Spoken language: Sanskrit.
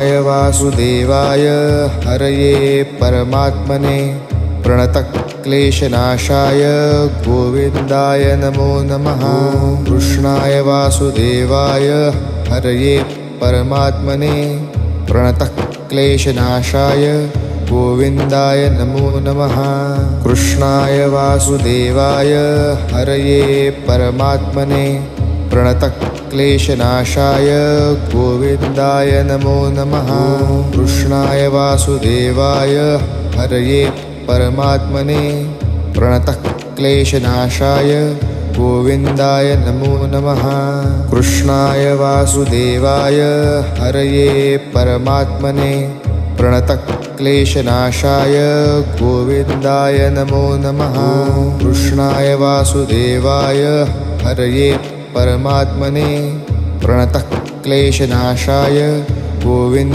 वासुदेवाय हरये परमात्मने प्रणतक्लेशनाशाय गोविन्दाय नमो नमः। कृष्णाय वासुदेवाय हरये परमात्मने प्रणतक्लेशनाशाय गोविन्दाय नमो नमः। कृष्णाय वासुदेवाय हरये परमात्मने प्रणतक्लेशनाशाय गोविन्दाय नमो नमः। कृष्णाय वासुदेवाय हरये परमात्मने प्रणतक्लेशनाशाय गोविन्दाय नमो नमः। कृष्णाय वासुदेवाय हरये परमात्मने प्रणतक्लेशनाशाय गोविन्दाय नमो नमः। कृष्णाय वासुदेवाय हरये परमात्मने प्रणतक्लेशनाशाय गोविन्द